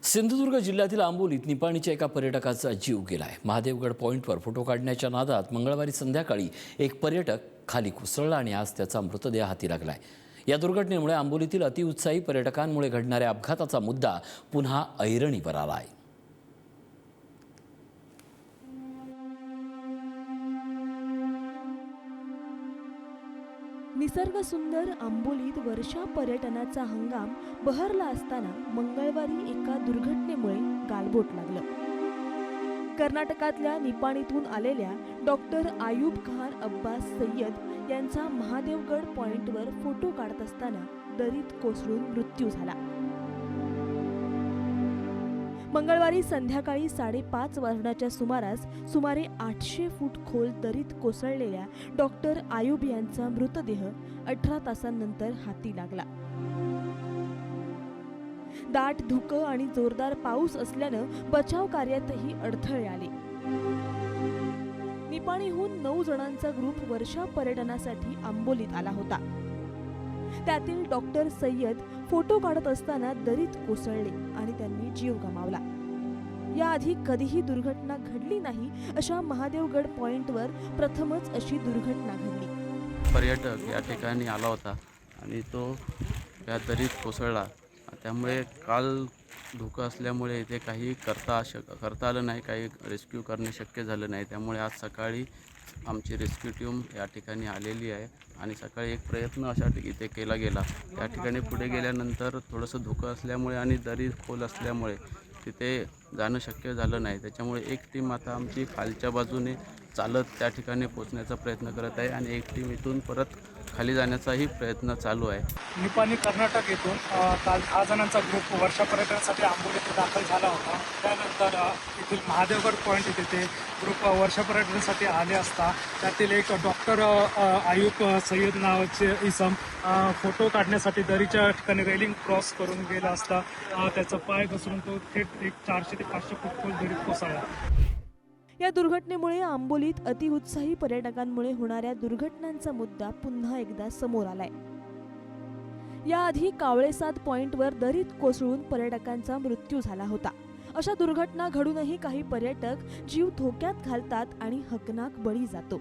सिंधुदुर्ग जिल्ह्यातील आंबोलीत निपाणीच्या एका पर्यटकाचा जीव गेलाय। महादेवगड पॉइंटवर फोटो काढण्याच्या नादात मंगळवारी संध्याकाळी एक पर्यटक खाली कोसळला आणि आज त्याचा मृतदेह हाती लागलाय। या दुर्घटनेमुळे आंबोलीतील अतिउत्साही पर्यटकांमुळे घडणाऱ्या अपघाताचा मुद्दा पुन्हा ऐरणीवर आलाय। निसर्ग सुंदर आंबोलीत वर्षा पर्यटनाचा हंगाम बहरला असताना मंगळवारी एका दुर्घटनेमुळे गालबोट लागलं। कर्नाटकातल्या निपाणीतून आलेल्या डॉक्टर आयुब खान अब्बास सय्यद यांचा महादेवगड पॉइंटवर फोटो काढत असताना दरीत कोसळून मृत्यू झाला। मंगळवारी संध्याकाळी 5:30 वाजण्याच्या सुमारास सुमारे 800 फूट खोल दरीत कोसळलेल्या डॉक्टर आयुब यांचा मृतदेह 18 तासांनंतर हाती लागला। दाट धुकं आणि जोरदार पाऊस असल्यानं बचाव कार्यातही अडथळे आले। निपाणीहून 9 जणांचा ग्रुप वर्षा पर्यटनासाठी आंबोलीत आला होता। त्यातील डॉक्टर सय्यद फोटो काढत असताना दरीत कोसळले आणि त्यांनी जीव गमावला। याआधी कधीही दुर्घटना घडली नाही अशा महादेवगड पॉइंटवर प्रथमच अशी दुर्घटना घडली। पर्यटक या ठिकाणी आला होता आणि तो या दरीत कोसळला। त्यामुळे काल धोका असल्यामुळे इथे काही करता आलं नाही, काही रेस्क्यू करणे शक्य झालं नाही। त्यामुळे आज सकाळी आमची रेस्क्यू टीम या ठिकाणी आलेली आहे आणि सकाळी एक प्रयत्न अशा इथे केला गेला। त्या ठिकाणी पुढे गेल्यानंतर थोडंसं धोका असल्यामुळे आणि दरी खोल असल्यामुळे तिथे जाणं शक्य झालं नाही। त्याच्यामुळे एक टीम आता आमची खालच्या बाजूने चालत त्या ठिकाणी पोहोचण्याचा प्रयत्न करत आहे आणि एक टीम इथून परत खाली जाण्याचाही प्रयत्न चालू आहे। निपाणी कर्नाटक येथून काल 10 जणांचा ग्रुप वर्षा पर्यटनासाठी आंबोलीत दाखल झाला होता। त्यानंतर येथील महादेवगड पॉईंट येथे ते ग्रुप वर्षा पर्यटनासाठी आले असता त्यातील एक डॉक्टर आयुब सय्यद नावाचे इसम फोटो काढण्यासाठी दरीच्या ठिकाणी रेलिंग क्रॉस करून गेला असता त्याचा पाय घसरून तो थेट एक 400 ते 500 फूट खोल दरीत कोसळला। या दुर्घटनेमुळे आंबोलीत अतिउत्साही पर्यटकांमुळे होणाऱ्या दुर्घटनांचा मुद्दा पुन्हा एकदा समोर आलाय। याआधी कावळेसाद पॉइंटवर दरीत कोसळून पर्यटकांचा मृत्यू झाला होता। अशा दुर्घटना घडूनही काही पर्यटक जीव धोक्यात घालतात आणि हकनाक बळी जातो।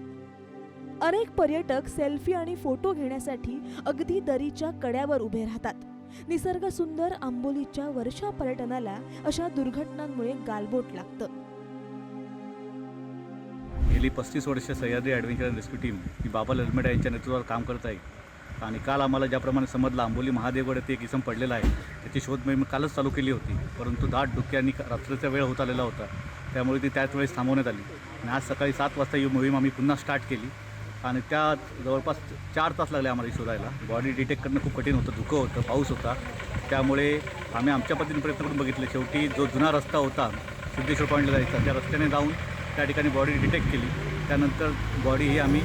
अनेक पर्यटक सेल्फी आणि फोटो घेण्यासाठी अगदी दरीच्या कड्यावर उभे राहतात। निसर्ग सुंदर आंबोलीच्या वर्षा पर्यटनाला अशा दुर्घटनांमुळे गालबोट लागतं। गेली 35 वर्षे Sahyadri adventure and rescue team ही बाबा ललमेडा यांच्या नेतृत्वावर काम करत आहे आणि काल आम्हाला ज्याप्रमाणे समजलं आंबोली महादेवगड येथे एक इसम पडलेला आहे त्याची शोध मोहीम कालच चालू केली होती, परंतु दाट धुक्याने रात्रीचा वेळ होत आलेला होता, त्यामुळे ती त्याच वेळेस थांबवण्यात आली आणि आज सकाळी 7 वाजता ही मोहीम आम्ही पुन्हा स्टार्ट केली आणि त्यात जवळपास 4 तास लागले आम्हाला शोधायला। बॉडी डिटेक्ट करणं खूप कठीण होतं, धुकं होतं, पाऊस होता, त्यामुळे आम्ही आमच्या पद्धतीने प्रयत्न करून बघितले। शेवटी जो जुना रस्ता होता सिद्धेश्वर पॉईंटला जायचा त्या रस्त्याने जाऊन त्या ठिकाणी बॉडी डिटेक्ट केली। त्यानंतर बॉडी ही आम्ही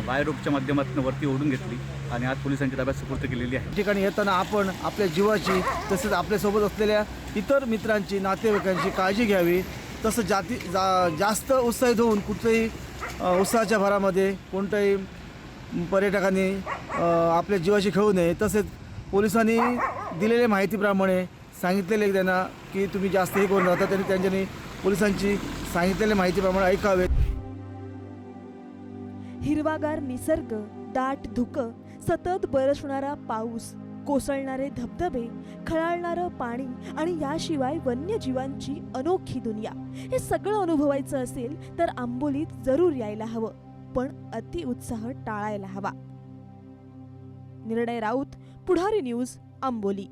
वायर रोपच्या माध्यमातून वरती ओढून घेतली आणि आज पोलिसांच्या ताब्यात सुपूर्द केलेली आहे। ठिकाणी येताना आपण आपल्या जीवाची तसेच आपल्यासोबत असलेल्या इतर मित्रांची नातेवाईकांची काळजी घ्यावी। तसं जास्त उत्साहित होऊन कुठल्याही उत्साहाच्या भरामध्ये कोणत्याही पर्यटकांनी आपल्या जीवाशी खेळू नये। तसेच पोलिसांनी दिलेल्या माहितीप्रमाणे सांगितलेले त्यांना की तुम्ही जास्त हे करून राहता त्यांनी पोलिसांची सांगितलेल्या माहितीप्रमाणे ऐकावे। हिरवागार निसर्ग, दाट धुकं, सतत बरसणारा पाऊस, कोसळणारे धबधबे, खळाळणारं पाणी आणि याशिवाय वन्यजीवांची अनोखी दुनिया हे सगळं अनुभवायचं असेल तर आंबोलीत जरूर यायला हवं, पण अतिउत्साह टाळायला हवा। निर्णय राऊत, पुढारी न्यूज, आंबोली।